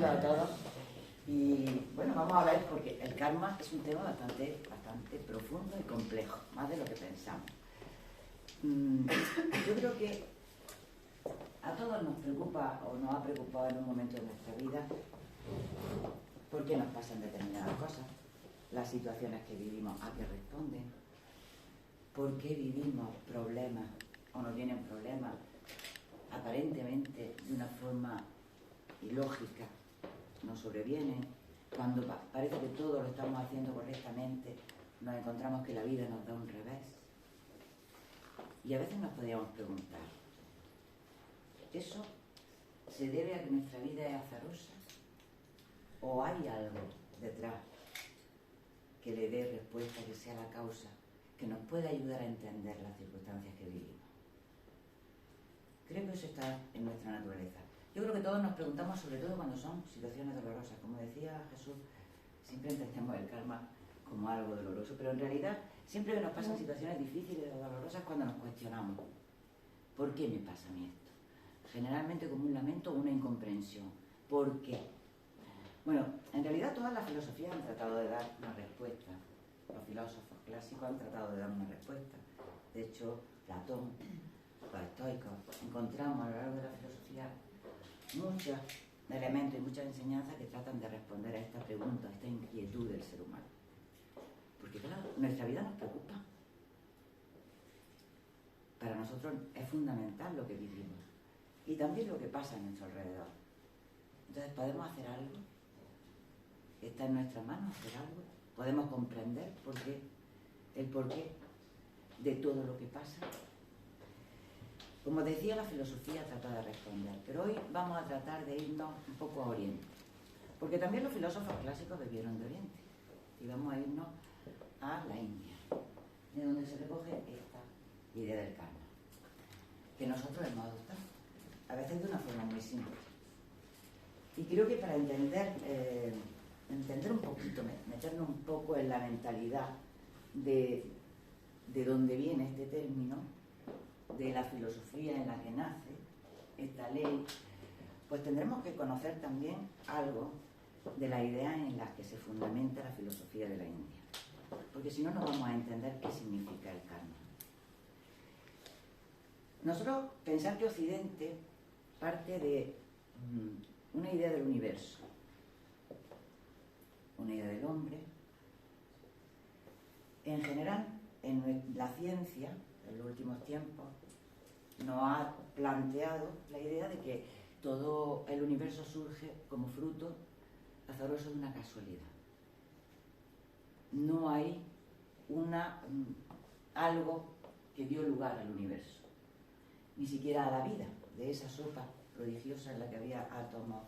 Hola a todos. Y bueno, vamos a ver, porque el karma es un tema bastante profundo y complejo, más de lo que pensamos. Yo creo que a todos nos preocupa o nos ha preocupado en un momento de nuestra vida por qué nos pasan determinadas cosas, las situaciones que vivimos, a qué responden, por qué vivimos problemas o nos vienen problemas aparentemente de una forma ilógica, nos sobrevienen, cuando parece que todo lo estamos haciendo correctamente, nos encontramos que la vida nos da un revés. Y a veces nos podríamos preguntar, ¿eso se debe a que nuestra vida es azarosa? ¿O hay algo detrás que le dé respuesta, que sea la causa, que nos pueda ayudar a entender las circunstancias que vivimos? Creo que eso está en nuestra naturaleza. Yo creo que todos nos preguntamos, sobre todo cuando son situaciones dolorosas. Como decía Jesús, siempre entendemos el karma como algo doloroso, pero en realidad siempre que nos pasan situaciones difíciles o dolorosas, cuando nos cuestionamos, ¿por qué me pasa a mí esto? Generalmente como un lamento o una incomprensión. ¿Por qué? Bueno, en realidad todas las filosofías han tratado de dar una respuesta. Los filósofos clásicos han tratado de dar una respuesta. De hecho, Platón, los estoicos, encontramos a lo largo de la filosofía muchos elementos y muchas enseñanzas que tratan de responder a esta pregunta, a esta inquietud del ser humano. Porque claro, nuestra vida nos preocupa. Para nosotros es fundamental lo que vivimos y también lo que pasa a nuestro alrededor. Entonces, ¿podemos hacer algo? ¿Está en nuestras manos hacer algo? ¿Podemos comprender el porqué de todo lo que pasa? Como decía, la filosofía trata de responder, pero hoy vamos a tratar de irnos un poco a Oriente, porque también los filósofos clásicos bebieron de Oriente, y vamos a irnos a la India, de donde se recoge esta idea del karma, que nosotros hemos adoptado, a veces de una forma muy simple. Y creo que para entender un poquito, meternos un poco en la mentalidad de dónde viene este término, de la filosofía en la que nace esta ley, pues tendremos que conocer también algo de la idea en la que se fundamenta la filosofía de la India, porque si no, no vamos a entender qué significa el karma. Nosotros pensar que Occidente parte de una idea del universo, una idea del hombre. En general, en la ciencia, en los últimos tiempos, nos ha planteado la idea de que todo el universo surge como fruto azaroso de una casualidad. No hay algo que dio lugar al universo, ni siquiera a la vida. De esa sopa prodigiosa en la que había átomos,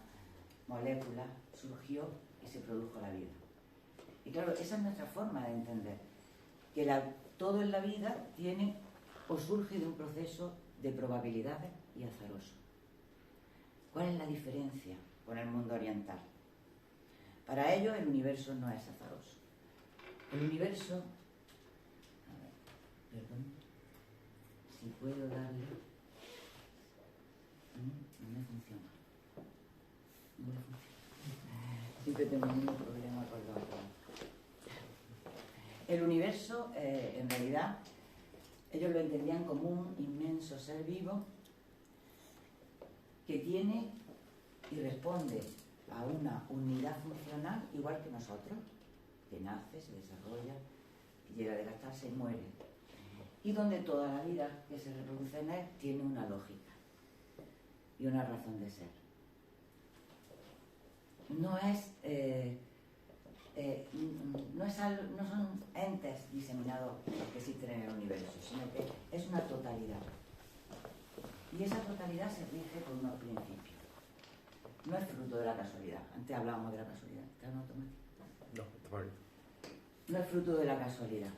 moléculas, surgió y se produjo la vida. Y claro, esa es nuestra forma de entender, que todo en la vida tiene o surge de un proceso de probabilidades y azaroso. ¿Cuál es la diferencia con el mundo oriental? Para ellos el universo no es azaroso. El universo... A ver, perdón. Si puedo darle... No me funciona. No me funciona. Siempre tengo el mismo problema con los otros. El universo, en realidad, ellos lo entendían como un inmenso ser vivo que tiene y responde a una unidad funcional igual que nosotros, que nace, se desarrolla, llega a desgastarse y muere. Y donde toda la vida que se reproduce en él tiene una lógica y una razón de ser. No son entes diseminados los que existen en el universo, sino que es una totalidad. Y esa totalidad se rige por unos principios. No es fruto de la casualidad. Antes hablábamos de la casualidad. ¿Está en automático? No, está bien. No es fruto de la casualidad,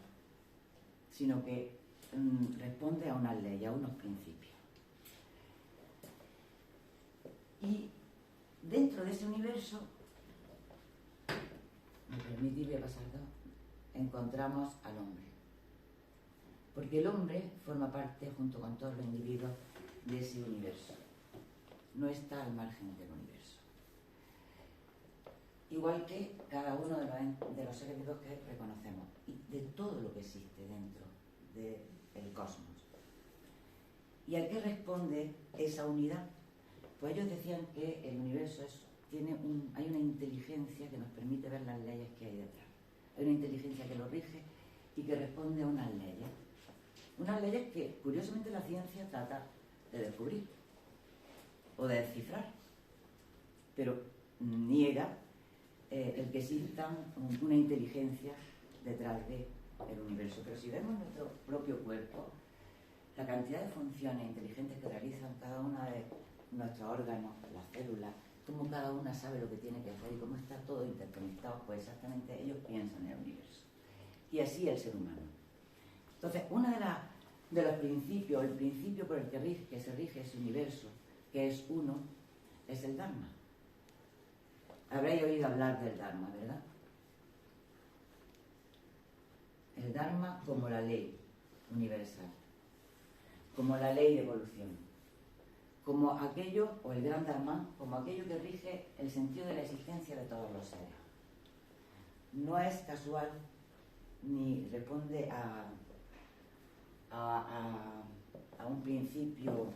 sino que responde a unas leyes, a unos principios. Y dentro de ese universo, me permitís, voy a pasar dos, encontramos al hombre. Porque el hombre forma parte, junto con todos los individuos, de ese universo. No está al margen del universo. igual que cada uno de los seres vivos que reconocemos y de todo lo que existe dentro del cosmos. ¿Y a qué responde esa unidad? Pues ellos decían que el universo hay una inteligencia que nos permite ver las leyes que hay detrás. Hay una inteligencia que lo rige y que responde a unas leyes. Unas leyes que, curiosamente, la ciencia trata de descubrir o de descifrar, pero niega el que exista una inteligencia detrás del universo. Pero si vemos nuestro propio cuerpo, la cantidad de funciones inteligentes que realizan cada uno de nuestros órganos, las células, cómo cada una sabe lo que tiene que hacer y cómo está todo interconectado, pues exactamente ellos piensan en el universo. Y así el ser humano. Entonces, uno de los principios, el principio por el que se rige ese universo, que es uno, es el Dharma. Habréis oído hablar del Dharma, ¿verdad? El Dharma como la ley universal, como la ley de evolución, como aquello, o el gran Dharma, como aquello que rige el sentido de la existencia de todos los seres. No es casual ni responde a un principio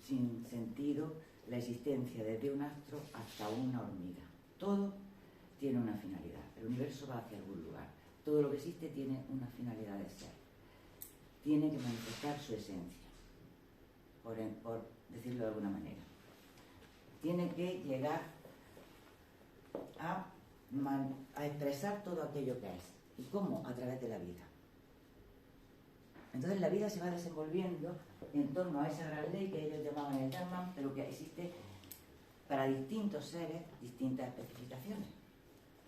sin sentido la existencia desde un astro hasta una hormiga. Todo tiene una finalidad. El universo va hacia algún lugar. Todo lo que existe tiene una finalidad de ser. Tiene que manifestar su esencia, por decirlo de alguna manera. Tiene que llegar a expresar todo aquello que es. ¿Y cómo? A través de la vida. Entonces la vida se va desenvolviendo en torno a esa gran ley que ellos llamaban el Dharma, pero que existe para distintos seres, distintas especificaciones.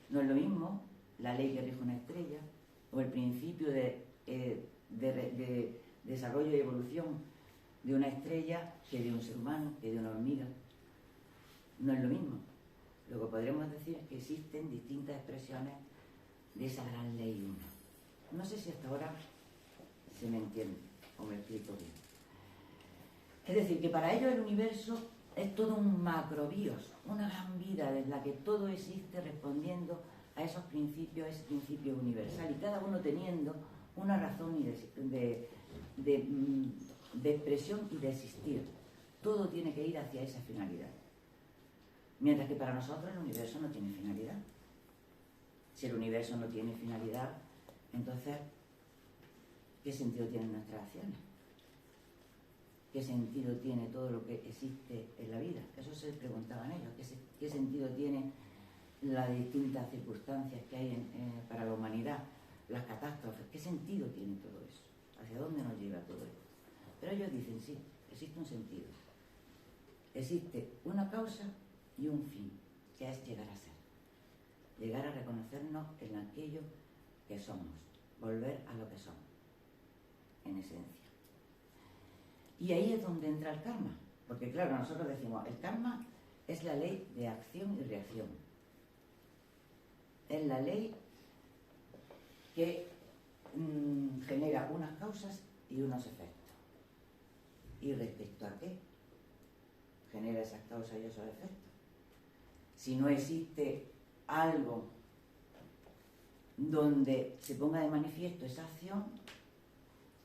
No es lo mismo la ley que rige una estrella o el principio de desarrollo y evolución de una estrella que de un ser humano, que de una hormiga. No es lo mismo. Lo que podremos decir es que existen distintas expresiones de esa gran ley una. No sé si hasta ahora se me entiende o me explico bien. Es decir, que para ellos el universo es todo un macrobios, una gran vida en la que todo existe respondiendo a esos principios, ese principio universal, y cada uno teniendo una razón de expresión y de existir. Todo tiene que ir hacia esa finalidad. Mientras que para nosotros el universo no tiene finalidad. Si el universo no tiene finalidad, entonces, ¿qué sentido tienen nuestras acciones? ¿Qué sentido tiene todo lo que existe en la vida? Eso se preguntaban ellos. ¿Qué sentido tienen las distintas circunstancias que hay para la humanidad? Las catástrofes. ¿Qué sentido tiene todo eso? ¿Hacia dónde nos lleva todo esto? Pero ellos dicen, sí, existe un sentido. Existe una causa y un fin, que es llegar a ser. Llegar a reconocernos en aquello que somos. Volver a lo que somos, en esencia. Y ahí es donde entra el karma. Porque claro, nosotros decimos, el karma es la ley de acción y reacción. Es la ley que genera unas causas y unos efectos. ¿Y respecto a qué genera esas causas y esos efectos? Si no existe algo donde se ponga de manifiesto esa acción,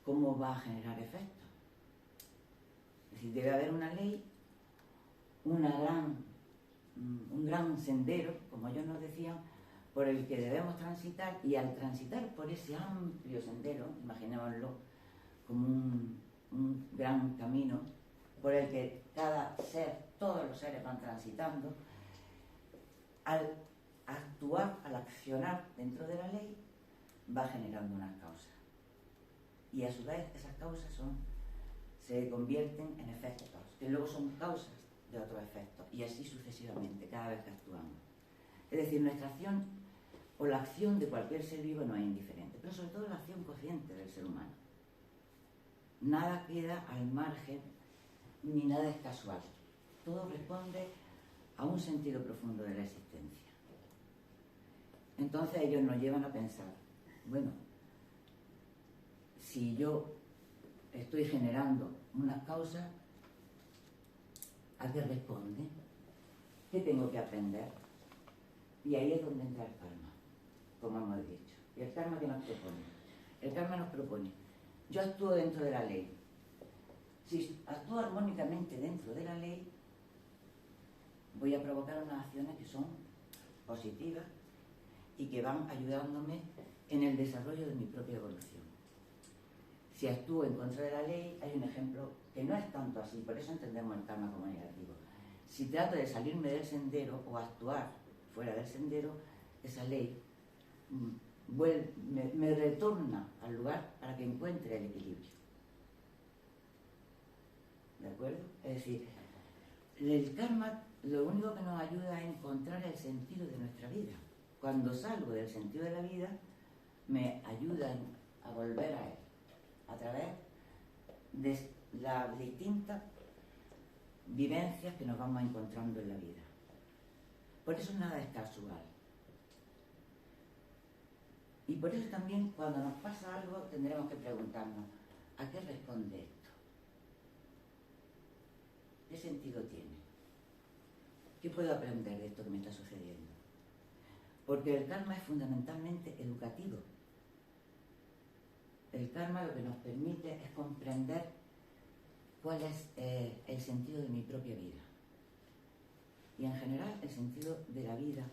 ¿cómo va a generar efectos? Es decir, debe haber una ley, un gran sendero, como ellos nos decían, por el que debemos transitar, y al transitar por ese amplio sendero, imaginémoslo como un gran camino por el que cada ser, todos los seres van transitando, al actuar, al accionar dentro de la ley, va generando unas causas. Y a su vez esas causas se convierten en efectos, que luego son causas de otros efectos, y así sucesivamente, cada vez que actuamos. Es decir, nuestra acción o la acción de cualquier ser vivo no es indiferente, pero sobre todo la acción consciente del ser humano. Nada queda al margen, ni nada es casual. Todo responde a un sentido profundo de la existencia. Entonces ellos nos llevan a pensar, bueno, si yo estoy generando unas causas, ¿a qué responde? ¿Qué tengo que aprender? Y ahí es donde entra el karma, como hemos dicho. ¿Y el karma qué nos propone? El karma nos propone, yo actúo dentro de la ley. Si actúo armónicamente dentro de la ley, voy a provocar unas acciones que son positivas y que van ayudándome en el desarrollo de mi propia evolución. Si actúo en contra de la ley, hay un ejemplo que no es tanto así, por eso entendemos el karma como negativo. Si trato de salirme del sendero o actuar fuera del sendero, esa ley me retorna al lugar para que encuentre el equilibrio. ¿De acuerdo? Es decir, el karma lo único que nos ayuda a encontrar el sentido de nuestra vida. Cuando salgo del sentido de la vida, me ayudan a volver a él, a través de las distintas vivencias que nos vamos encontrando en la vida. Por eso nada es casual. Y por eso también cuando nos pasa algo tendremos que preguntarnos, ¿a qué responde esto? ¿Qué sentido tiene? ¿Qué puedo aprender de esto que me está sucediendo? Porque el karma es fundamentalmente educativo. El karma lo que nos permite es comprender cuál es el sentido de mi propia vida. Y en general el sentido de la vida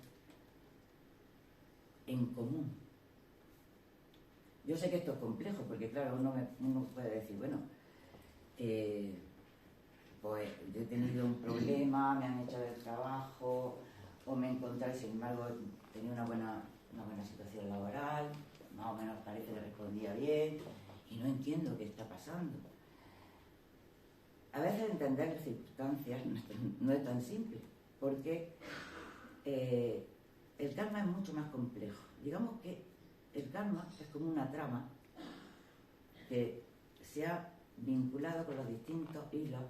en común. Yo sé que esto es complejo, porque claro, uno puede decir, bueno, pues yo he tenido un problema, me han echado del trabajo, o me he encontrado, sin embargo, tenía una buena situación laboral, más o menos parece que respondía bien, y no entiendo qué está pasando. A veces entender las circunstancias no es tan simple, porque el karma es mucho más complejo. Digamos que el karma es como una trama que se ha vinculado con los distintos hilos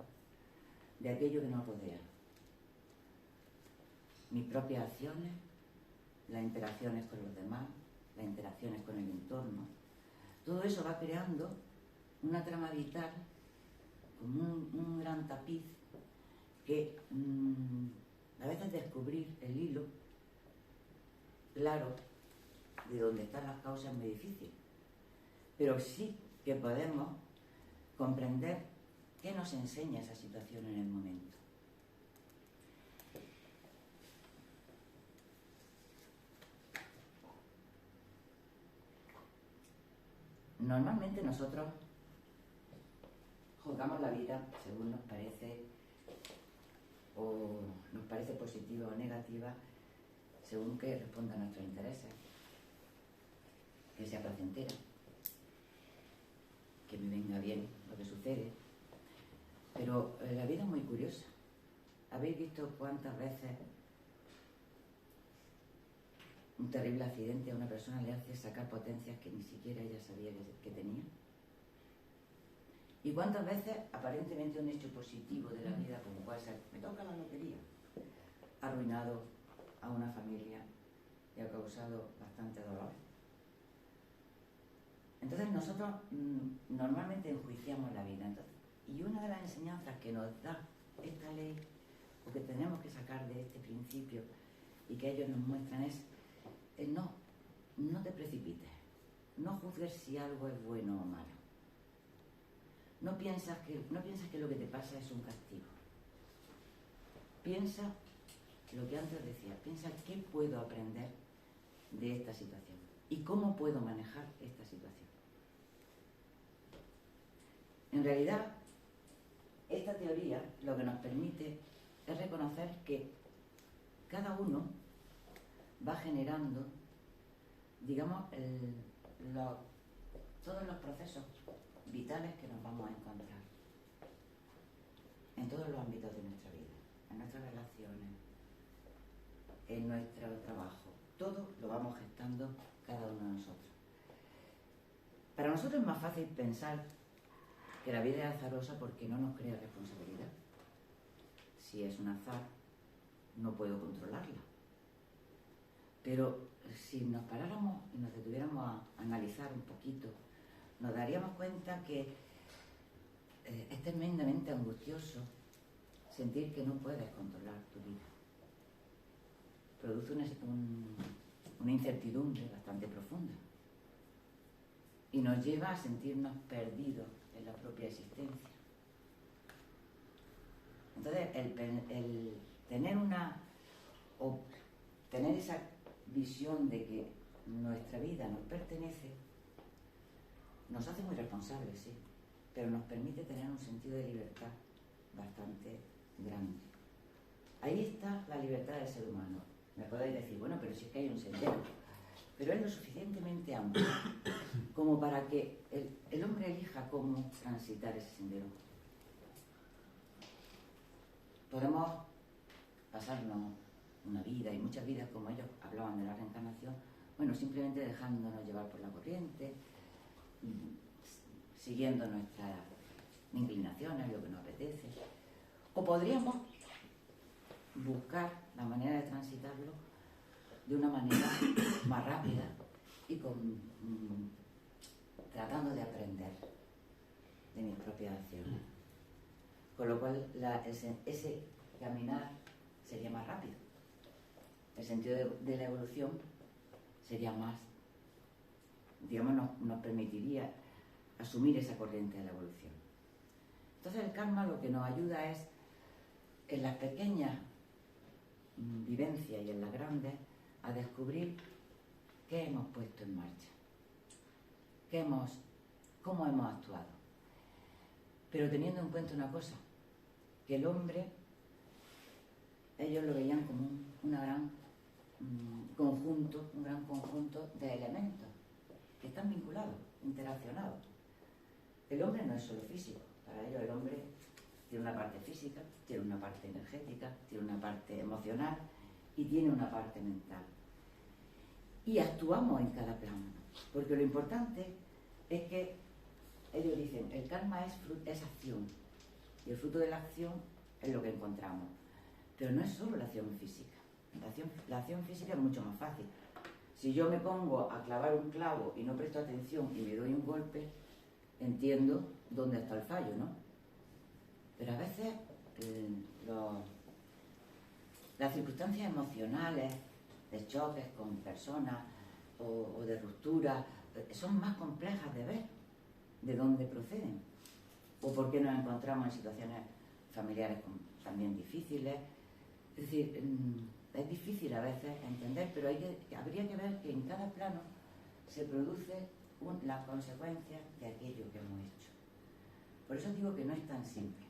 de aquello que nos rodea. Mis propias acciones, las interacciones con los demás, las interacciones con el entorno, todo eso va creando una trama vital como un gran tapiz que a veces descubrir el hilo claro de dónde están las causas es muy difícil, pero sí que podemos comprender qué nos enseña esa situación en el momento. Normalmente nosotros juzgamos la vida según nos parece, o nos parece positiva o negativa, según que responda a nuestros intereses, que sea placentera, que me venga bien lo que sucede. Pero la vida es muy curiosa. ¿Habéis visto cuántas veces un terrible accidente a una persona le hace sacar potencias que ni siquiera ella sabía que tenía? ¿Y cuántas veces aparentemente un hecho positivo de la vida, como puede ser, me toca la lotería, ha arruinado a una familia y ha causado bastante dolor? Entonces nosotros normalmente enjuiciamos la vida. Y una de las enseñanzas que nos da esta ley, o que tenemos que sacar de este principio y que ellos nos muestran, es no te precipites, no juzgues si algo es bueno o malo. No piensas que lo que te pasa es un castigo. Piensa lo que antes decía, piensa qué puedo aprender de esta situación y cómo puedo manejar esta situación. En realidad, esta teoría lo que nos permite es reconocer que cada uno va generando, digamos, todos los procesos vitales que nos vamos a encontrar en todos los ámbitos de nuestra vida, en nuestras relaciones, en nuestro trabajo. Todo lo vamos gestando cada uno de nosotros. Para nosotros es más fácil pensar que la vida es azarosa porque no nos crea responsabilidad. Si es un azar, no puedo controlarla. Pero si nos paráramos y nos detuviéramos a analizar un poquito, nos daríamos cuenta que es tremendamente angustioso sentir que no puedes controlar tu vida. produce una incertidumbre bastante profunda y nos lleva a sentirnos perdidos en la propia existencia. Entonces, el tener esa visión de que nuestra vida nos pertenece, nos hace muy responsables, sí, pero nos permite tener un sentido de libertad bastante grande. Ahí está la libertad del ser humano. Me podéis decir, bueno, pero si es que hay un sendero, pero es lo suficientemente amplio como para que el hombre elija cómo transitar ese sendero. Podemos pasarnos una vida y muchas vidas, como ellos hablaban de la reencarnación, bueno, simplemente dejándonos llevar por la corriente, siguiendo nuestras inclinaciones, lo que nos apetece. O podríamos buscar la manera de transitarlo de una manera más rápida y tratando de aprender de mis propias acciones. Con lo cual ese caminar sería más rápido. El sentido de la evolución sería más, digamos, nos permitiría asumir esa corriente de la evolución. Entonces el karma lo que nos ayuda es, en las pequeñas vivencias y en las grandes, a descubrir qué hemos puesto en marcha, cómo hemos actuado. Pero teniendo en cuenta una cosa, que el hombre, ellos lo veían como un gran conjunto de elementos que están vinculados, interaccionados. El hombre no es solo físico, para ellos el hombre tiene una parte física, tiene una parte energética, tiene una parte emocional y tiene una parte mental. Y actuamos en cada plano, porque lo importante es que ellos dicen, el karma es acción, y el fruto de la acción es lo que encontramos. Pero no es solo la acción física. La acción física es mucho más fácil. Si yo me pongo a clavar un clavo y no presto atención y me doy un golpe, entiendo dónde está el fallo, ¿no? Pero a veces las circunstancias emocionales, de choques con personas o de rupturas, son más complejas de ver de dónde proceden. O por qué nos encontramos en situaciones familiares también difíciles. Es decir, es difícil a veces entender, pero habría que ver que en cada plano se produce las consecuencias de aquello que hemos hecho. Por eso digo que no es tan simple.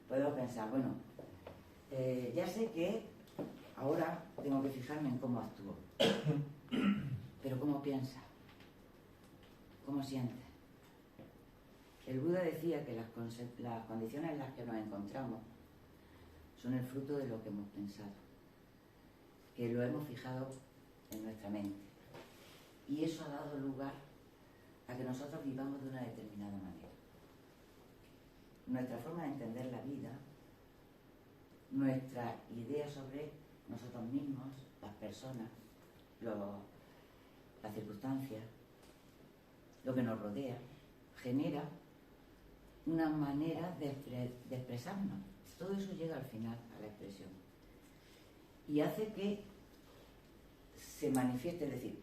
Podemos pensar, bueno, ya sé que ahora tengo que fijarme en cómo actúo, pero ¿cómo piensas? ¿Cómo sientes? El Buda decía que las condiciones en las que nos encontramos son el fruto de lo que hemos pensado, que lo hemos fijado en nuestra mente. Y eso ha dado lugar a que nosotros vivamos de una determinada manera. Nuestra forma de entender la vida, nuestra idea sobre nosotros mismos, las personas, las circunstancias, lo que nos rodea, genera una manera de expresarnos. Todo eso llega al final a la expresión. Y hace que se manifieste, es decir,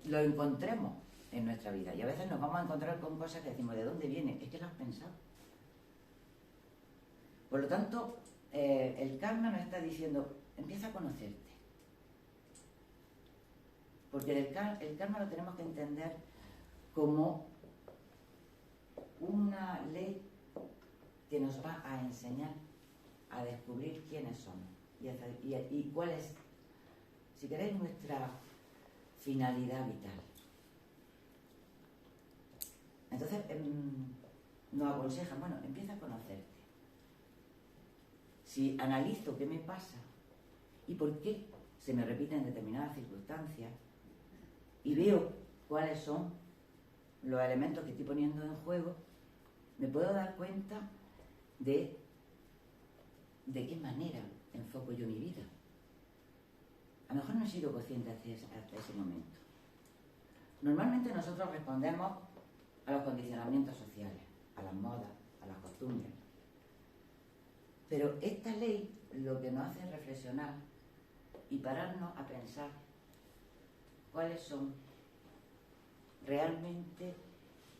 lo encontremos en nuestra vida. Y a veces nos vamos a encontrar con cosas que decimos, ¿de dónde viene? Es que lo has pensado. Por lo tanto, el karma nos está diciendo, empieza a conocerte. Porque el karma lo tenemos que entender como una ley que nos va a enseñar a descubrir quiénes somos y cuál es, si queréis, nuestra finalidad vital. Entonces nos aconsejan, bueno, empieza a conocerte. Si analizo qué me pasa y por qué se me repiten determinadas circunstancias y veo cuáles son los elementos que estoy poniendo en juego, me puedo dar cuenta de qué manera enfoco yo mi vida. A lo mejor no he sido consciente hasta ese momento. Normalmente nosotros respondemos a los condicionamientos sociales, a las modas, a las costumbres. Pero esta ley lo que nos hace reflexionar y pararnos a pensar cuáles son realmente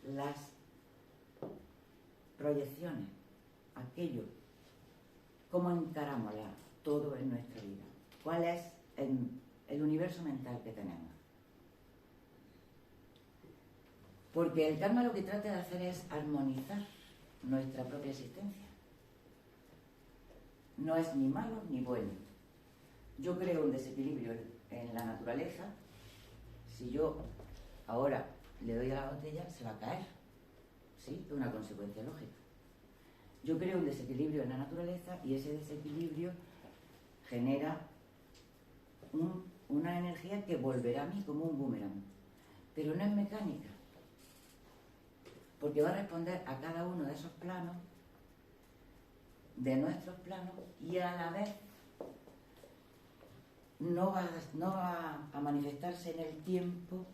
las proyecciones, aquello, cómo encaramos todo en nuestra vida, cuál es el universo mental que tenemos. Porque el karma lo que trata de hacer es armonizar nuestra propia existencia. No es ni malo ni bueno. Yo creo un desequilibrio en la naturaleza. Si yo ahora le doy a la botella, se va a caer. ¿Sí? Es una consecuencia lógica. Yo creo un desequilibrio en la naturaleza y ese desequilibrio genera una energía que volverá a mí como un boomerang. Pero no es mecánica. Porque va a responder a cada uno de esos planos, de nuestros planos, y a la vez no va a manifestarse en el tiempo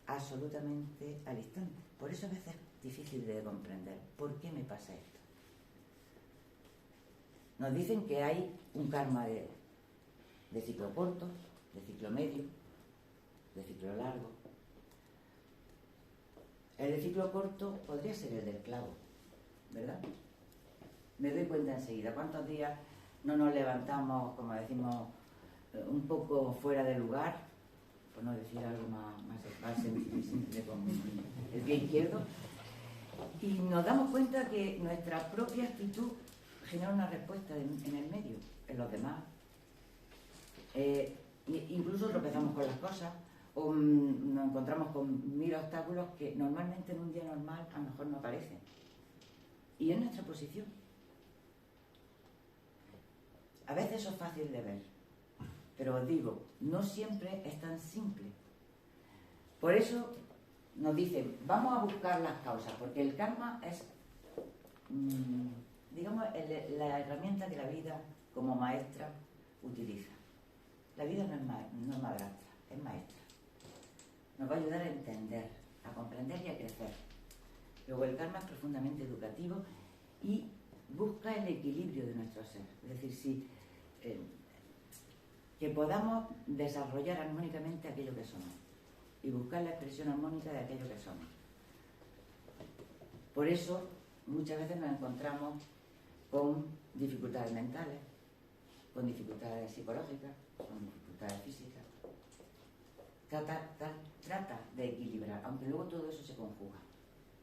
absolutamente al instante. Por eso a veces es difícil de comprender. ¿Por qué me pasa esto? Nos dicen que hay un karma de ciclo corto, de ciclo medio, de ciclo largo. El de ciclo corto podría ser el del clavo, ¿verdad? Me doy cuenta enseguida. ¿Cuántos días no nos levantamos, como decimos, un poco fuera de lugar, por no decir algo más simple, con el pie izquierdo? Y nos damos cuenta que nuestra propia actitud genera una respuesta en el medio, en los demás. Incluso tropezamos con las cosas o nos encontramos con 1000 obstáculos que normalmente en un día normal a lo mejor no aparecen. Y es nuestra posición. A veces eso es fácil de ver, pero os digo, no siempre es tan simple. Por eso nos dicen, vamos a buscar las causas, porque el karma es, digamos, la herramienta que la vida como maestra utiliza. La vida no es madrastra, es maestra. Nos va a ayudar a entender, a comprender y a crecer. Luego el karma es profundamente educativo y busca el equilibrio de nuestro ser. Es decir, que podamos desarrollar armónicamente aquello que somos y buscar la expresión armónica de aquello que somos. Por eso muchas veces nos encontramos con dificultades mentales, con dificultades psicológicas, con dificultades físicas. Trata de equilibrar, aunque luego todo eso se conjuga.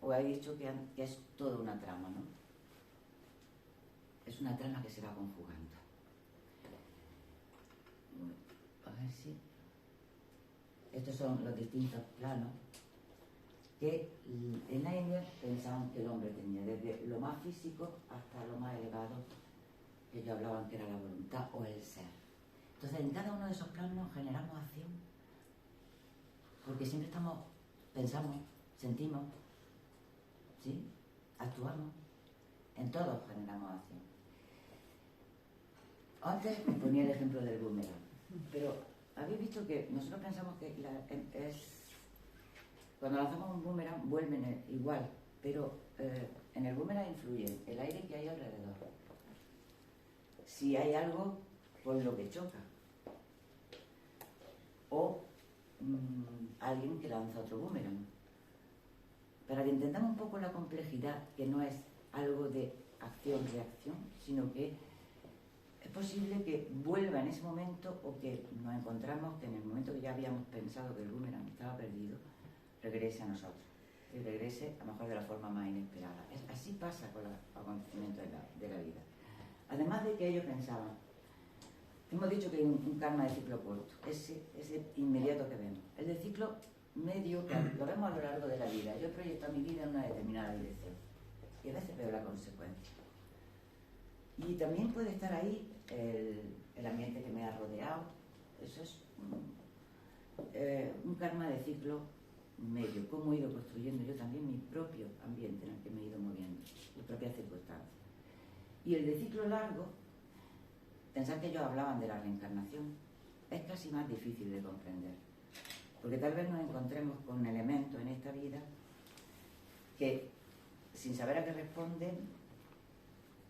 Os he dicho que es toda una trama, ¿no? Es una trama que se va conjugando. A ver si... Estos son los distintos planos que en la India pensaban que el hombre tenía, desde lo más físico hasta lo más elevado, que ellos hablaban que era la voluntad o el ser. Entonces, en cada uno de esos planos generamos acción, porque siempre pensamos, sentimos, ¿sí? Actuamos, en todos generamos acción. Antes me ponía el ejemplo del boomerang, pero habéis visto que nosotros pensamos que cuando lanzamos un boomerang vuelven igual, pero en el boomerang influye el aire que hay alrededor. Si hay algo con lo que choca, o alguien que lanza otro boomerang. Para que entendamos un poco la complejidad, que no es algo de acción-reacción, sino que es posible que vuelva en ese momento o que nos encontramos que en el momento que ya habíamos pensado que el boomerang estaba perdido, regrese a nosotros. Y regrese a lo mejor de la forma más inesperada. Así pasa con los acontecimientos de la vida. Además de que ellos pensaban, hemos dicho que hay un karma de ciclo corto, ese inmediato que vemos. El de ciclo medio, lo vemos a lo largo de la vida. Yo he proyectado mi vida en una determinada dirección y a veces veo la consecuencia. Y también puede estar ahí el ambiente que me ha rodeado. Eso es un karma de ciclo medio, cómo he ido construyendo yo también mi propio ambiente en el que me he ido moviendo, mis propias circunstancias. Y el de ciclo largo, pensar que ellos hablaban de la reencarnación, es casi más difícil de comprender, porque tal vez nos encontremos con elementos en esta vida que, sin saber a qué responden,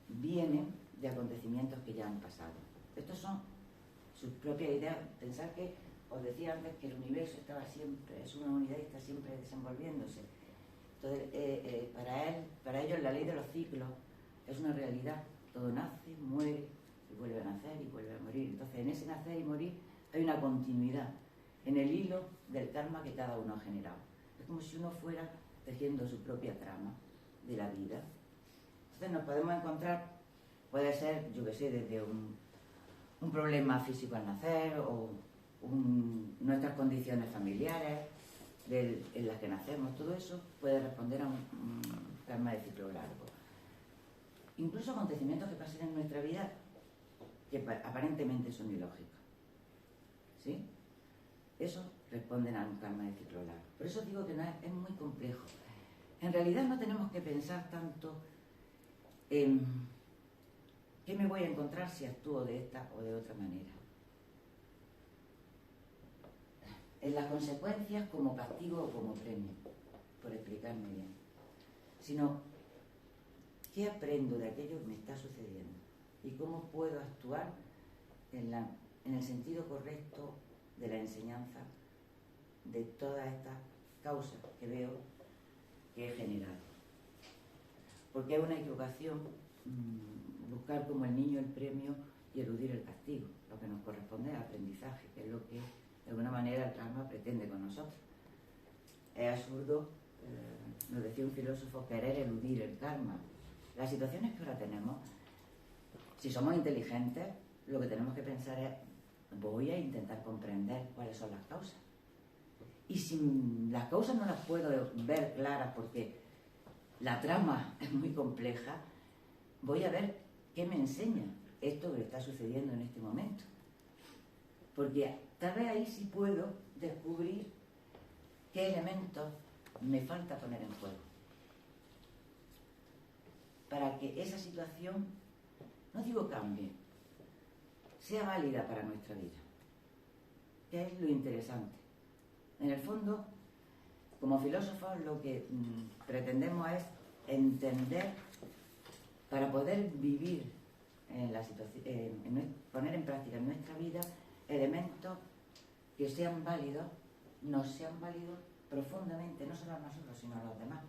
vienen de acontecimientos que ya han pasado. Estos son sus propias ideas. Pensar que, os decía antes, que el universo estaba siempre, es una unidad y está siempre desenvolviéndose. Entonces, para ellos la ley de los ciclos es una realidad. Todo nace, muere, y vuelve a nacer y vuelve a morir. Entonces, en ese nacer y morir hay una continuidad en el hilo del karma que cada uno ha generado. Es como si uno fuera tejiendo su propia trama de la vida. Entonces nos podemos encontrar, puede ser, yo qué sé, desde un problema físico al nacer, o nuestras condiciones familiares en las que nacemos. Todo eso puede responder a un karma de ciclo largo. Incluso acontecimientos que pasen en nuestra vida que aparentemente son ilógicos, ¿sí? Eso responden a un karma de ciclo largo. Por eso digo que es muy complejo. En realidad no tenemos que pensar tanto en qué me voy a encontrar si actúo de esta o de otra manera, en las consecuencias como castigo o como premio, por explicarme bien, sino qué aprendo de aquello que me está sucediendo y cómo puedo actuar en el sentido correcto de la enseñanza de todas estas causas que veo que he generado. Porque es una equivocación buscar como el niño el premio y eludir el castigo. Lo que nos corresponde es aprendizaje, que es lo que de alguna manera el karma pretende con nosotros. Es absurdo, nos decía un filósofo, querer eludir el karma. Las situaciones que ahora tenemos, si somos inteligentes, lo que tenemos que pensar es: voy a intentar comprender cuáles son las causas. Y si las causas no las puedo ver claras porque la trama es muy compleja, voy a ver qué me enseña esto que está sucediendo en este momento. Porque tal vez ahí sí puedo descubrir qué elementos me falta poner en juego para que esa situación, no digo cambie, sea válida para nuestra vida. ¿Qué es lo interesante? En el fondo, como filósofos, lo que pretendemos es entender, para poder vivir en la situación, poner en práctica en nuestra vida elementos que sean válidos, nos sean válidos profundamente, no solo a nosotros, sino a los demás.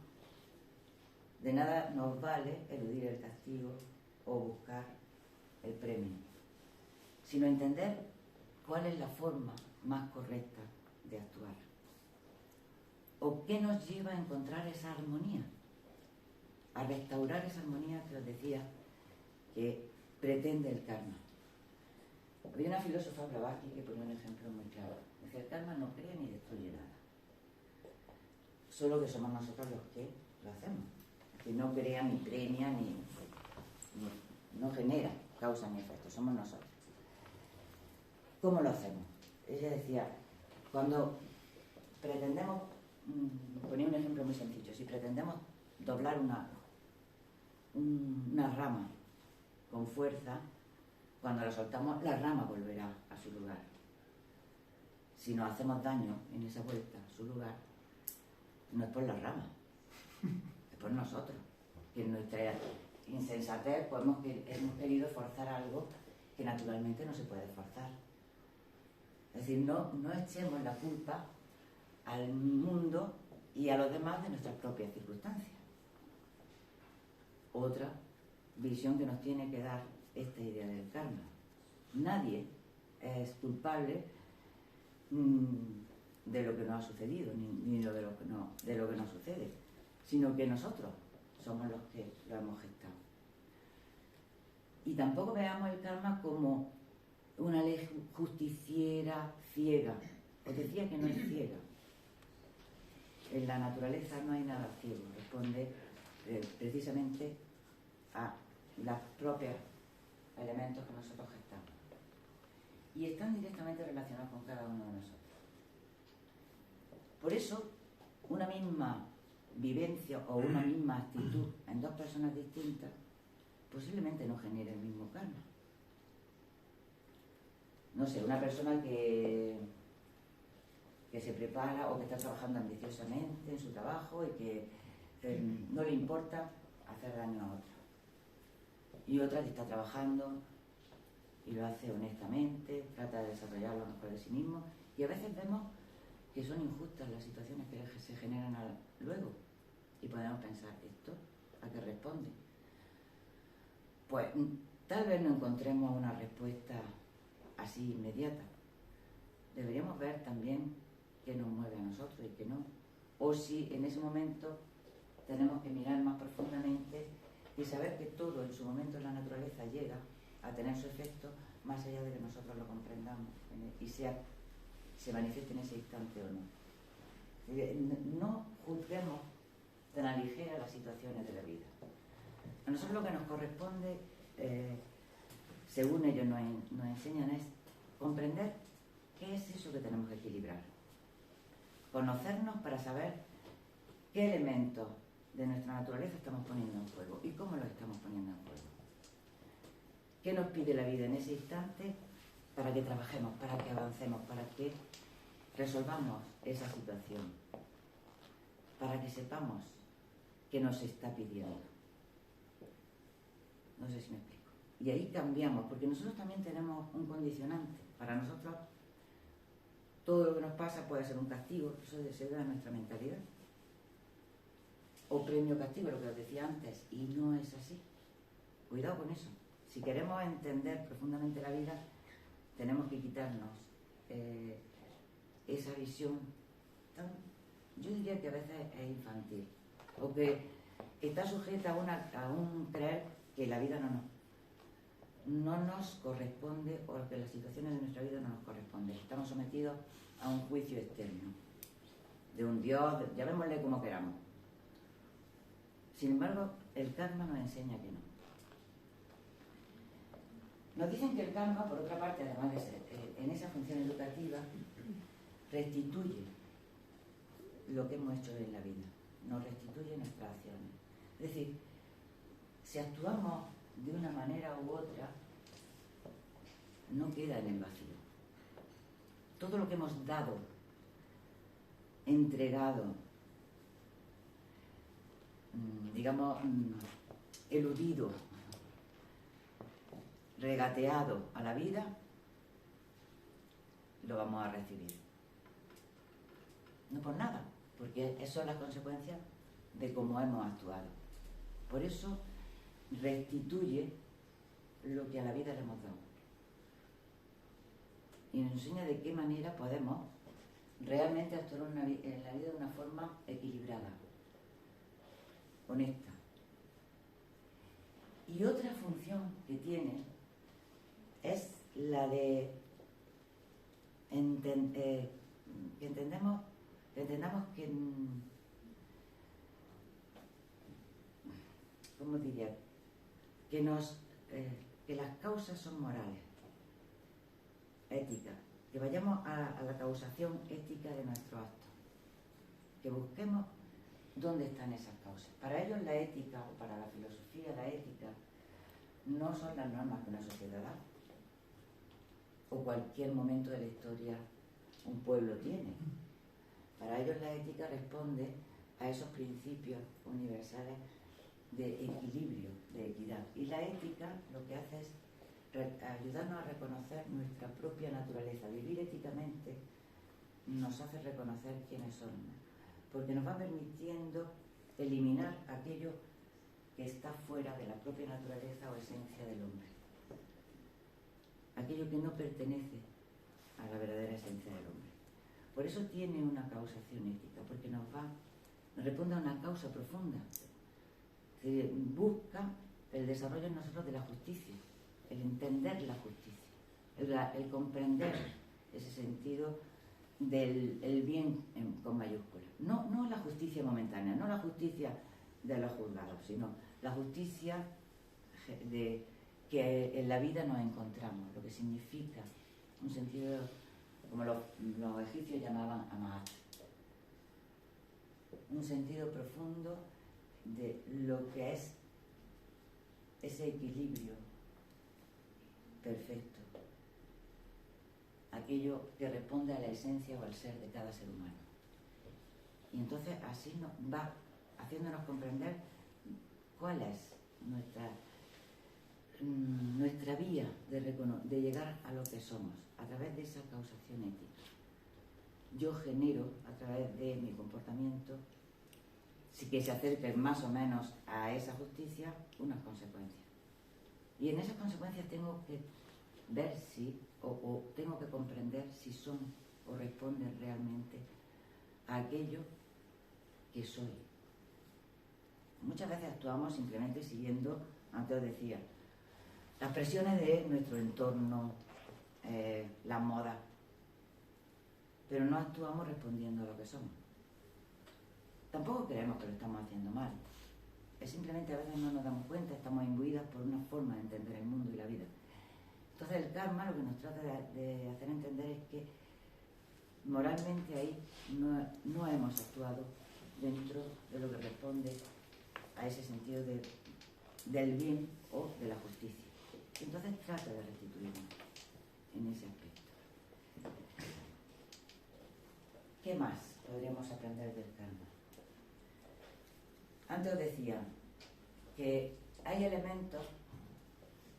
De nada nos vale eludir el castigo o buscar el premio, sino entender cuál es la forma más correcta de actuar. ¿O qué nos lleva a encontrar esa armonía? A restaurar esa armonía que os decía que pretende el karma. Había una filósofa, Blavatsky, que ponía un ejemplo muy claro. Dice: el karma no crea ni destruye nada. Solo que somos nosotros los que lo hacemos. Que no crea, ni premia, ni no genera causa ni efecto. Somos nosotros. ¿Cómo lo hacemos? Ella decía, cuando pretendemos, ponía un ejemplo muy sencillo, si pretendemos doblar una rama con fuerza, cuando la soltamos, la rama volverá a su lugar. Si nos hacemos daño en esa vuelta a su lugar, no es por la rama, es por nosotros, que en nuestra insensatez pues hemos querido forzar algo que naturalmente no se puede forzar. Es decir, no echemos la culpa al mundo y a los demás de nuestras propias circunstancias. Otra visión que nos tiene que dar esta idea del karma. Nadie es culpable de lo que nos ha sucedido, ni de lo que nos sucede, sino que nosotros somos los que lo hemos gestado. Y tampoco veamos el karma como una ley justiciera ciega. Os decía que no es ciega. En la naturaleza no hay nada ciego, responde precisamente a los propios elementos que nosotros gestamos. Y están directamente relacionados con cada uno de nosotros. Por eso, una misma vivencia o una misma actitud en dos personas distintas posiblemente no genere el mismo karma. No sé, una persona que se prepara o que está trabajando ambiciosamente en su trabajo y que no le importa hacer daño a otro. Y otra que está trabajando y lo hace honestamente, trata de desarrollar lo mejor de sí mismo, y a veces vemos que son injustas las situaciones que se generan luego, y podemos pensar, ¿esto a qué responde? Pues tal vez no encontremos una respuesta así inmediata. Deberíamos ver también qué nos mueve a nosotros y qué no, o si en ese momento tenemos que mirar más profundamente y saber que todo en su momento en la naturaleza llega a tener su efecto más allá de que nosotros lo comprendamos y se manifieste en ese instante o no. No juzguemos tan a ligera las situaciones de la vida. A nosotros lo que nos corresponde, según ellos nos enseñan, es comprender qué es eso que tenemos que equilibrar. Conocernos para saber qué elementos de nuestra naturaleza estamos poniendo en juego y cómo los estamos poniendo en juego. ¿Qué nos pide la vida en ese instante para que trabajemos, para que avancemos, para que resolvamos esa situación, para que sepamos qué nos está pidiendo? No sé si me explico. Y ahí cambiamos, porque nosotros también tenemos un condicionante. Para nosotros todo lo que nos pasa puede ser un castigo, eso se da en nuestra mentalidad. O premio-castigo, lo que os decía antes, y no es así. Cuidado con eso. Si queremos entender profundamente la vida, tenemos que quitarnos esa visión yo diría que a veces es infantil, o que está sujeta a un creer que la vida no nos corresponde, o que las situaciones de nuestra vida no nos corresponden. Estamos sometidos a un juicio externo, de un Dios, llamémosle como queramos. Sin embargo, el karma nos enseña que no. Nos dicen que el karma, por otra parte, además de ser en esa función educativa, restituye lo que hemos hecho en la vida, nos restituye nuestras acciones. Es decir, si actuamos de una manera u otra, no queda en el vacío. Todo lo que hemos dado, entregado, digamos, eludido, regateado a la vida, lo vamos a recibir. No por nada, porque esas son las consecuencias de cómo hemos actuado. Por eso restituye lo que a la vida le hemos dado. Y nos enseña de qué manera podemos realmente actuar en la vida de una forma equilibrada, honesta. Y otra función que tiene es la de que entendamos que, ¿cómo diría? Que las causas son morales, éticas, que vayamos a la causación ética de nuestros actos, que busquemos dónde están esas causas. Para ellos la ética, o para la filosofía la ética, no son las normas que una sociedad da, o cualquier momento de la historia un pueblo tiene. Para ellos la ética responde a esos principios universales de equilibrio, de equidad. Y la ética lo que hace es ayudarnos a reconocer nuestra propia naturaleza. Vivir éticamente nos hace reconocer quiénes somos, porque nos va permitiendo eliminar aquello que está fuera de la propia naturaleza o esencia del hombre, aquello que no pertenece a la verdadera esencia del hombre. Por eso tiene una causación ética, porque nos responde a una causa profunda. Se busca el desarrollo en nosotros de la justicia, el entender la justicia, el comprender ese sentido del bien con mayúscula. No la justicia momentánea, no la justicia de los juzgados, sino la justicia de que en la vida nos encontramos, lo que significa un sentido, como los egipcios llamaban amat, un sentido profundo de lo que es ese equilibrio perfecto, aquello que responde a la esencia o al ser de cada ser humano. Y entonces así nos va haciéndonos comprender cuál es nuestra vía de llegar a lo que somos, a través de esa causación ética. Yo genero, a través de mi comportamiento, si que se acerquen más o menos a esa justicia, unas consecuencias. Y en esas consecuencias tengo que ver si, o tengo que comprender si son o responden realmente a aquello que soy. Muchas veces actuamos simplemente siguiendo, antes os decía, las presiones de nuestro entorno, las modas, pero no actuamos respondiendo a lo que somos. Tampoco creemos que lo estamos haciendo mal. Es simplemente a veces no nos damos cuenta, estamos imbuidas por una forma de entender el mundo y la vida. Entonces el karma lo que nos trata de hacer entender es que moralmente ahí no hemos actuado dentro de lo que responde a ese sentido del bien o de la justicia. Entonces trata de restituirnos en ese aspecto. ¿Qué más podríamos aprender del karma? Antes os decía que hay elementos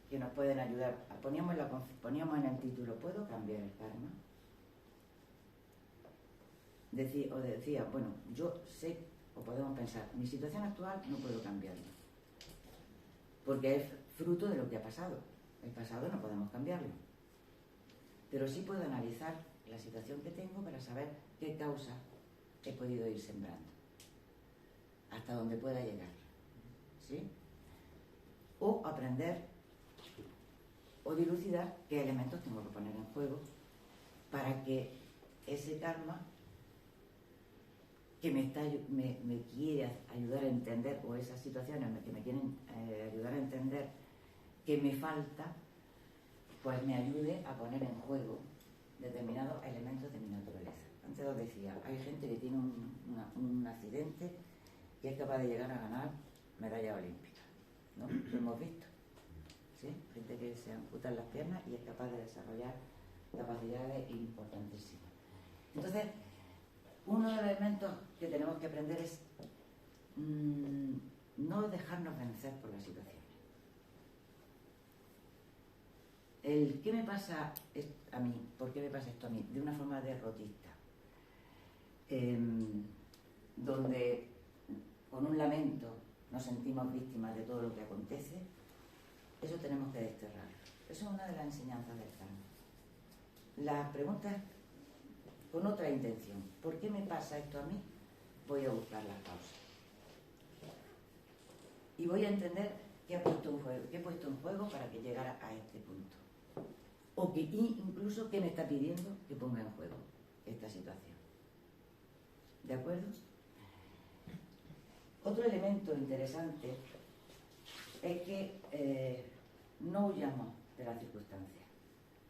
que nos pueden ayudar. Poníamos en el título, ¿puedo cambiar el karma? Decía, bueno, yo sé, o podemos pensar, mi situación actual no puedo cambiarla, porque es fruto de lo que ha pasado. El pasado no podemos cambiarlo, pero sí puedo analizar la situación que tengo para saber qué causa he podido ir sembrando, hasta donde pueda llegar, ¿sí? O aprender o dilucidar qué elementos tengo que poner en juego para que ese karma que me quiere ayudar a entender, o esas situaciones que me quieren ayudar a entender que me falta, pues me ayude a poner en juego determinados elementos de mi naturaleza. Antes os decía, hay gente que tiene un accidente y es capaz de llegar a ganar medalla olímpica, ¿no? Lo hemos visto, ¿sí? Gente que se amputan las piernas y es capaz de desarrollar capacidades importantísimas. Entonces, uno de los elementos que tenemos que aprender es no dejarnos vencer por las situaciones. El ¿qué me pasa a mí? ¿Por qué me pasa esto a mí? De una forma derrotista, donde con un lamento nos sentimos víctimas de todo lo que acontece. Eso tenemos que desterrarlo. Eso es una de las enseñanzas del karma. La pregunta es con otra intención. ¿Por qué me pasa esto a mí? Voy a buscar las causas. Y voy a entender qué he puesto en juego para que llegara a este punto. O que incluso qué me está pidiendo que ponga en juego esta situación. ¿De acuerdo? Otro elemento interesante es que no huyamos de las circunstancias,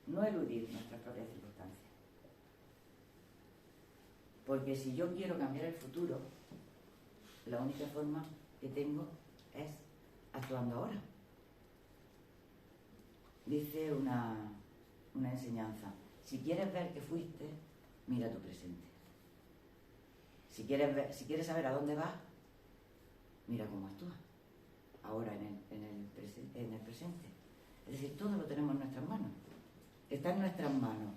no eludir nuestras propias circunstancias. Porque si yo quiero cambiar el futuro, la única forma que tengo es actuando ahora. Dice una enseñanza, si quieres ver qué fuiste, mira tu presente. Si quieres saber a dónde vas, mira cómo actúas ahora en el presente. Es decir, todo lo tenemos en nuestras manos. Está en nuestras manos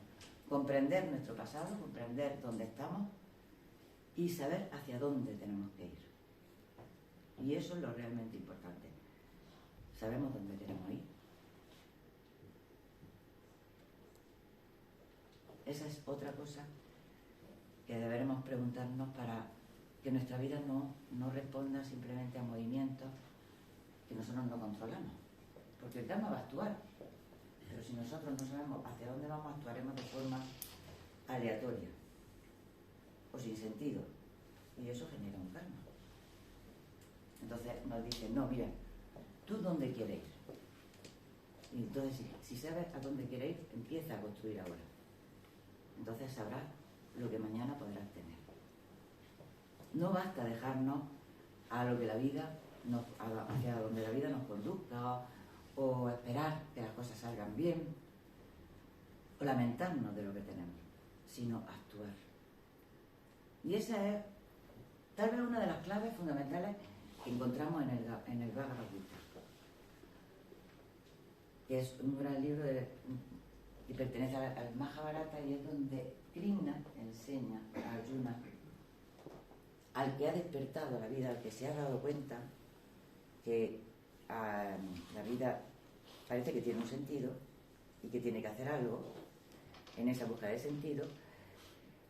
comprender nuestro pasado, comprender dónde estamos y saber hacia dónde tenemos que ir. Y eso es lo realmente importante. Sabemos dónde queremos ir. Esa es otra cosa que deberemos preguntarnos para que nuestra vida no responda simplemente a movimientos que nosotros no controlamos. Porque el karma va a actuar, pero si nosotros no sabemos hacia dónde vamos, actuaremos de forma aleatoria o sin sentido, y eso genera un karma. Entonces nos dicen, no, mira, ¿tú dónde quieres ir? Y entonces si sabes a dónde quieres ir, empieza a construir ahora. Entonces sabrás lo que mañana podrás tener. No basta dejarnos a lo que la vida hacia donde la vida nos conduzca, o esperar que las cosas salgan bien, o lamentarnos de lo que tenemos, sino actuar. Y esa es tal vez una de las claves fundamentales que encontramos en el Bhagavad Gita. que es un gran libro que pertenece al Mahabharata, y es donde Krishna enseña a Arjuna, al que ha despertado la vida, al que se ha dado cuenta que la vida parece que tiene un sentido y que tiene que hacer algo en esa búsqueda de sentido,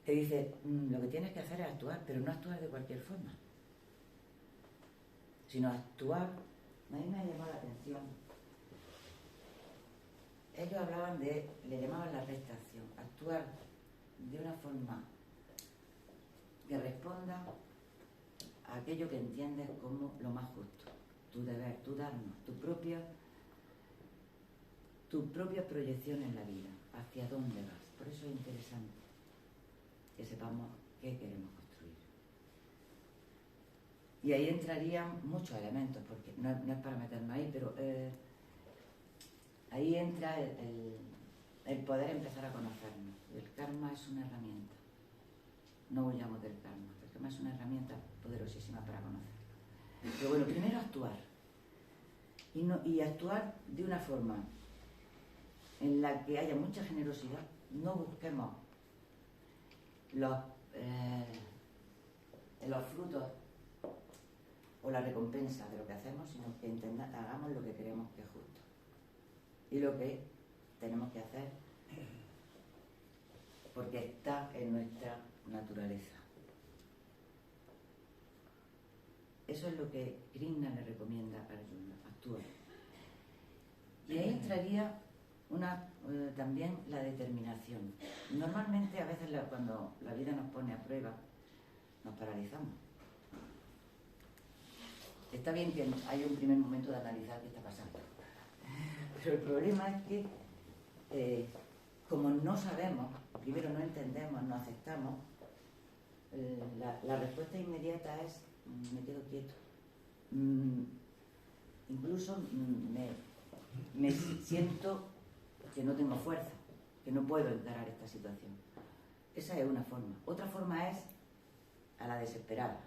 te dice, lo que tienes que hacer es actuar, pero no actuar de cualquier forma, sino actuar. A mí me ha llamado la atención, ellos hablaban le llamaban la recta acción, actuar de una forma que responda a aquello que entiendes como lo más justo, tu deber, tu dharma, tu propia proyección en la vida, hacia dónde vas. Por eso es interesante que sepamos qué queremos construir. Y ahí entrarían muchos elementos, porque no es para meternos ahí, pero ahí entra el poder empezar a conocernos. El karma es una herramienta. No huyamos del karma. El karma es una herramienta poderosísima para conocerlo. Pero bueno, primero actuar. Y actuar de una forma en la que haya mucha generosidad. No busquemos los frutos o la recompensa de lo que hacemos, sino que hagamos lo que creemos que es justo y lo que tenemos que hacer porque está en nuestra naturaleza. Eso es lo que Krishna le recomienda a Arjuna, actúa. Y ahí entraría también la determinación. Normalmente, a veces cuando la vida nos pone a prueba, nos paralizamos. Está bien que hay un primer momento de analizar qué está pasando, pero el problema es que como no sabemos, primero no entendemos, no aceptamos, la respuesta inmediata es me quedo quieto. Incluso me siento que no tengo fuerza, que no puedo encarar esta situación. Esa es una forma. Otra forma es a la desesperada.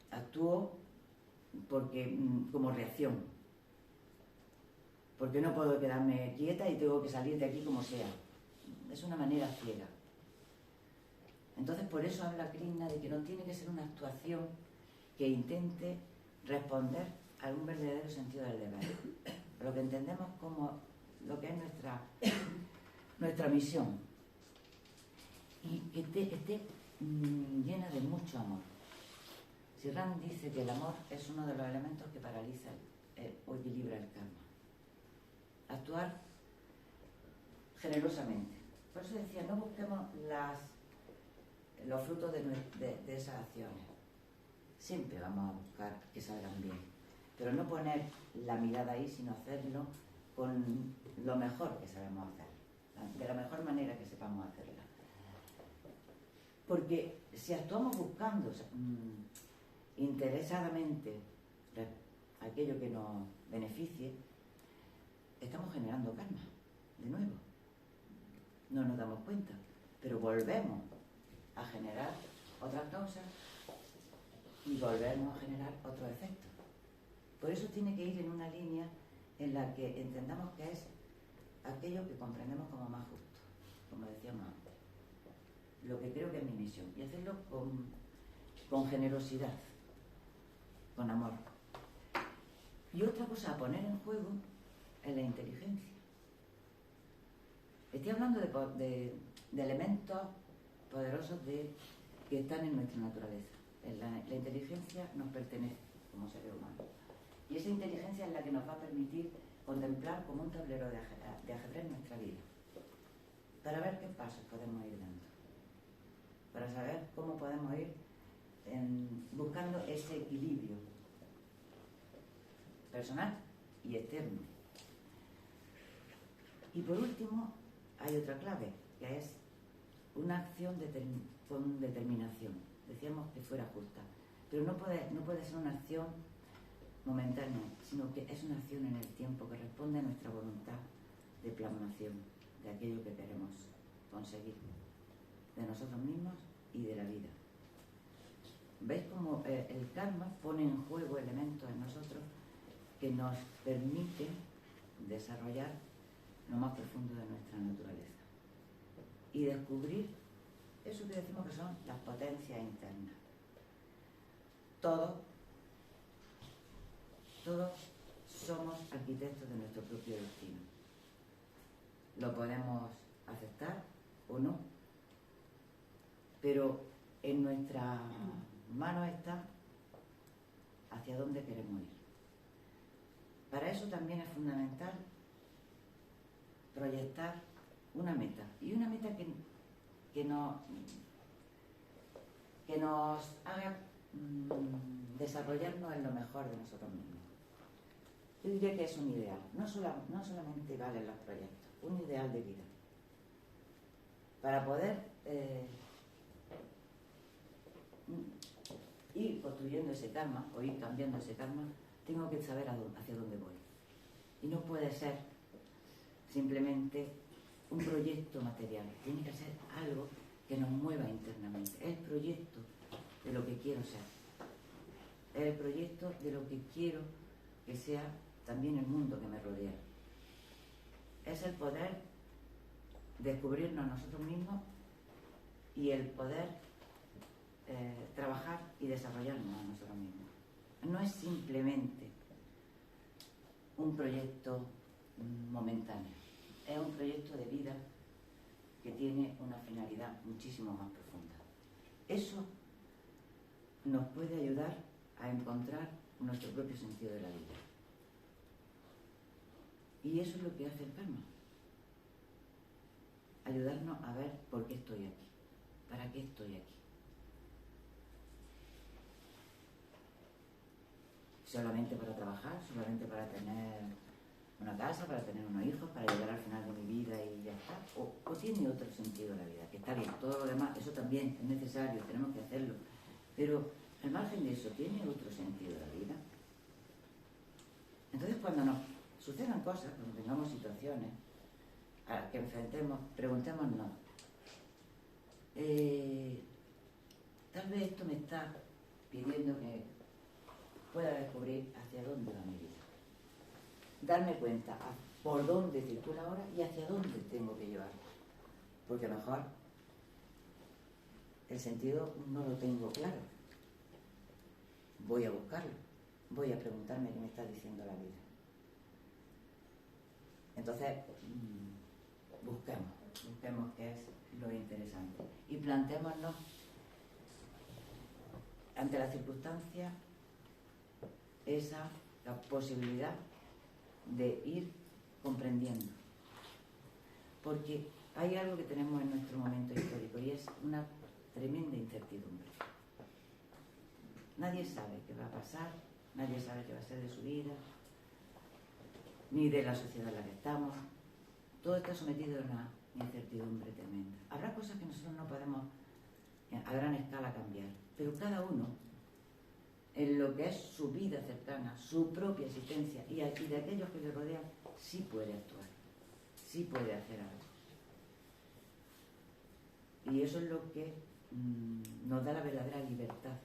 Actúo como reacción, porque no puedo quedarme quieta y tengo que salir de aquí como sea. Es una manera ciega. Entonces, por eso habla Krishna de que no tiene que ser una actuación que intente responder a un verdadero sentido del deber, lo que entendemos como lo que es nuestra misión, y que esté llena de mucho amor. Sirran dice que el amor es uno de los elementos que paraliza o equilibra el karma. Actuar generosamente. Por eso decía, no busquemos los frutos de esas acciones. Siempre vamos a buscar que salgan bien, pero no poner la mirada ahí, sino hacerlo con lo mejor que sabemos hacer, de la mejor manera que sepamos hacerla. Porque si actuamos buscando interesadamente aquello que nos beneficie, estamos generando karma, de nuevo. No nos damos cuenta, pero volvemos a generar otras causas y volvemos a generar otros efectos. Por eso tiene que ir en una línea en la que entendamos que es aquello que comprendemos como más justo, como decíamos antes. Lo que creo que es mi misión, y hacerlo con generosidad, con amor. Y otra cosa a poner en juego es la inteligencia. Estoy hablando de elementos poderosos que están en nuestra naturaleza. La inteligencia nos pertenece como seres humanos. Y esa inteligencia es la que nos va a permitir contemplar como un tablero de ajedrez nuestra vida, para ver qué pasos podemos ir dando, para saber cómo podemos ir buscando ese equilibrio personal y externo. Y por último, hay otra clave, que es una acción con determinación. Decíamos que fuera justa, pero no puede ser una acción momentánea, sino que es una acción en el tiempo que responde a nuestra voluntad de plasmación de aquello que queremos conseguir, de nosotros mismos y de la vida. ¿Veis cómo el karma pone en juego elementos en nosotros que nos permiten desarrollar lo más profundo de nuestra naturaleza y descubrir eso que decimos que son las potencias internas. Todos somos arquitectos de nuestro propio destino. Lo podemos aceptar o no, pero en nuestras manos está hacia dónde queremos ir. Para eso también es fundamental proyectar una meta, y una meta que nos haga desarrollarnos en lo mejor de nosotros mismos. Yo diría que es un ideal, no solamente valen los proyectos, un ideal de vida. Para poder ir construyendo ese karma o ir cambiando ese karma, tengo que saber hacia dónde voy. Y no puede ser simplemente un proyecto material, tiene que ser algo que nos mueva internamente. Es el proyecto de lo que quiero ser, es el proyecto de lo que quiero que sea también el mundo que me rodea. Es el poder descubrirnos a nosotros mismos y el poder trabajar y desarrollarnos a nosotros mismos. No es simplemente un proyecto momentáneo, es un proyecto de vida que tiene una finalidad muchísimo más profunda. Eso nos puede ayudar a encontrar nuestro propio sentido de la vida. Y eso es lo que hace el karma. Ayudarnos a ver por qué estoy aquí, para qué estoy aquí. Solamente para trabajar, solamente para tener una casa, para tener unos hijos, para llegar al final de mi vida y ya está. O tiene otro sentido de la vida, que está bien, todo lo demás, eso también es necesario, tenemos que hacerlo. Pero al margen de eso, ¿tiene otro sentido de la vida? Entonces, cuando nos sucedan cosas, cuando tengamos situaciones a las que enfrentemos, preguntémonos, tal vez esto me está pidiendo que pueda descubrir hacia dónde va mi vida. Darme cuenta por dónde circula ahora y hacia dónde tengo que llevarlo. Porque mejor el sentido no lo tengo claro. Voy a buscarlo. Voy a preguntarme qué me está diciendo la vida. Entonces, busquemos qué es lo interesante. Y planteémonos ante la circunstancia la posibilidad de ir comprendiendo. Porque hay algo que tenemos en nuestro momento histórico y es una tremenda incertidumbre. Nadie sabe qué va a pasar, nadie sabe qué va a ser de su vida, ni de la sociedad en la que estamos. Todo está sometido a una incertidumbre tremenda. Habrá cosas que nosotros no podemos a gran escala cambiar, pero cada uno, en lo que es su vida cercana, su propia existencia y de aquellos que le rodean, sí puede actuar, sí puede hacer algo. Y eso es lo que nos da la verdadera libertad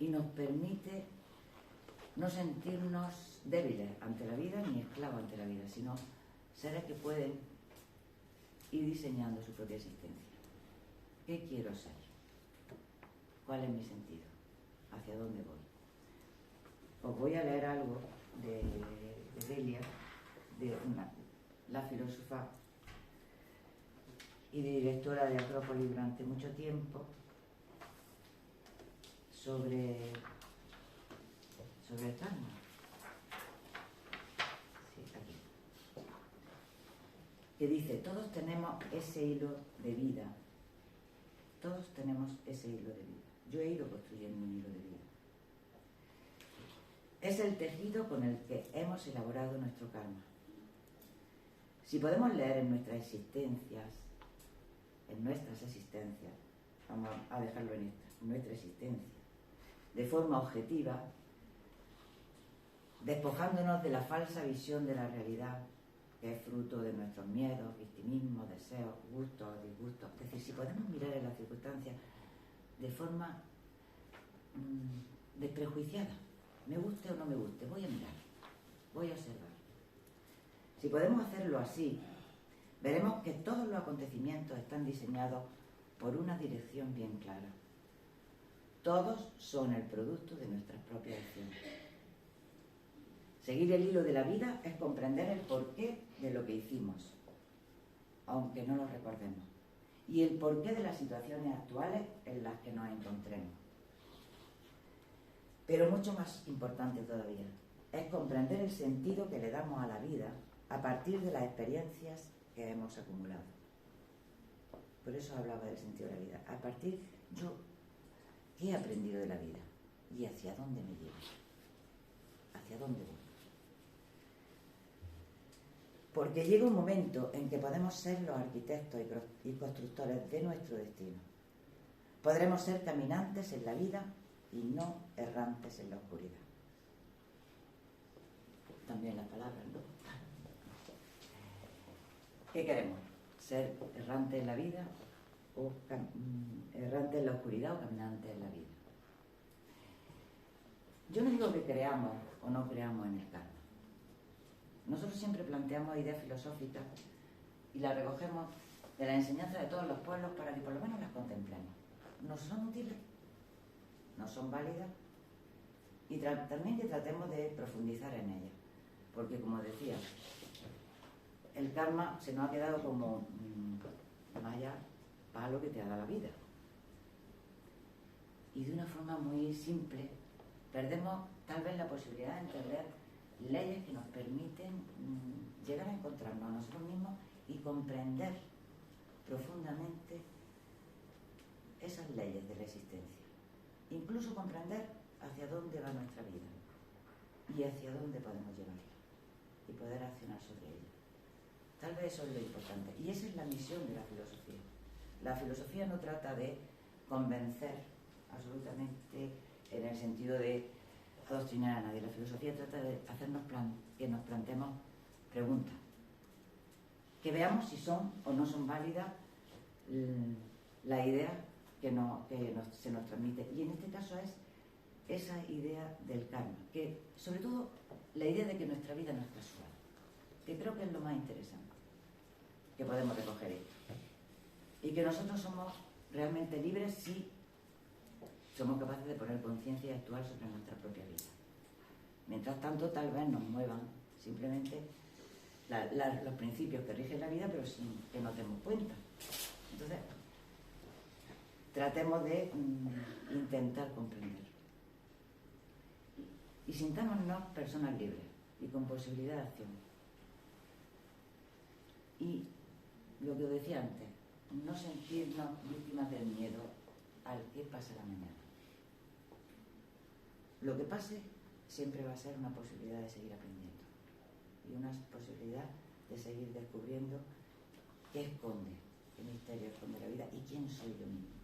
y nos permite no sentirnos débiles ante la vida ni esclavos ante la vida, sino seres que pueden ir diseñando su propia existencia. ¿Qué quiero ser? ¿Cuál es mi sentido? ¿Hacia dónde voy? Os voy a leer algo de Delia, la filósofa y directora de Acrópolis durante mucho tiempo, sobre el karma. Sí, aquí. Que dice, todos tenemos ese hilo de vida. Todos tenemos ese hilo de vida. Yo he ido construyendo un hilo de vida. Es el tejido con el que hemos elaborado nuestro karma. Si podemos leer en nuestras existencias, vamos a dejarlo en nuestra existencia, de forma objetiva, despojándonos de la falsa visión de la realidad, que es fruto de nuestros miedos, victimismo, deseos, gustos, disgustos. Es decir, si podemos mirar en las circunstancias de forma desprejuiciada, Me guste o no me guste, voy a mirar, voy a observar. Si podemos hacerlo así, veremos que todos los acontecimientos están diseñados por una dirección bien clara. Todos son el producto de nuestras propias acciones. Seguir el hilo de la vida es comprender el porqué de lo que hicimos, aunque no lo recordemos, y el porqué de las situaciones actuales en las que nos encontremos. Pero mucho más importante todavía, es comprender el sentido que le damos a la vida a partir de las experiencias que hemos acumulado. Por eso hablaba del sentido de la vida. A partir, ¿qué he aprendido de la vida? ¿Y hacia dónde me llevo? ¿Hacia dónde voy? Porque llega un momento en que podemos ser los arquitectos y constructores de nuestro destino. Podremos ser caminantes en la vida y no errantes en la oscuridad. También las palabras, ¿no? ¿Qué queremos? ¿Ser errantes en la vida o errantes en la oscuridad o caminantes en la vida? Yo no digo que creamos o no creamos en el karma. Nosotros siempre planteamos ideas filosóficas y las recogemos de la enseñanza de todos los pueblos para que por lo menos las contemplemos. ¿Nos son útiles? ¿Nos son válidas? Y también que tratemos de profundizar en ellas. Porque, como decía, el karma se nos ha quedado como vaya palo que te haga la vida. Y de una forma muy simple perdemos tal vez la posibilidad de entender leyes que nos permiten llegar a encontrarnos a nosotros mismos y comprender profundamente esas leyes de la existencia. Incluso comprender hacia dónde va nuestra vida y hacia dónde podemos llevarla y poder accionar sobre ella. Tal vez eso es lo importante. Y esa es la misión de la filosofía. La filosofía no trata de convencer absolutamente en el sentido de adoctrinar a nadie. La filosofía trata de hacernos que nos planteemos preguntas, que veamos si son o no son válidas la idea que se nos transmite. Y en este caso es esa idea del karma, que sobre todo la idea de que nuestra vida no es casual, que creo que es lo más interesante que podemos recoger esto. Y que nosotros somos realmente libres si somos capaces de poner conciencia y actuar sobre nuestra propia vida. Mientras tanto, tal vez nos muevan simplemente los principios que rigen la vida, pero sin que nos demos cuenta. Entonces, tratemos de intentar comprender. Y sintámonos personas libres y con posibilidad de acción. Y lo que os decía antes, no sentirnos víctimas del miedo al que pasará mañana. Lo que pase siempre va a ser una posibilidad de seguir aprendiendo y una posibilidad de seguir descubriendo qué esconde, qué misterio esconde la vida y quién soy yo mismo.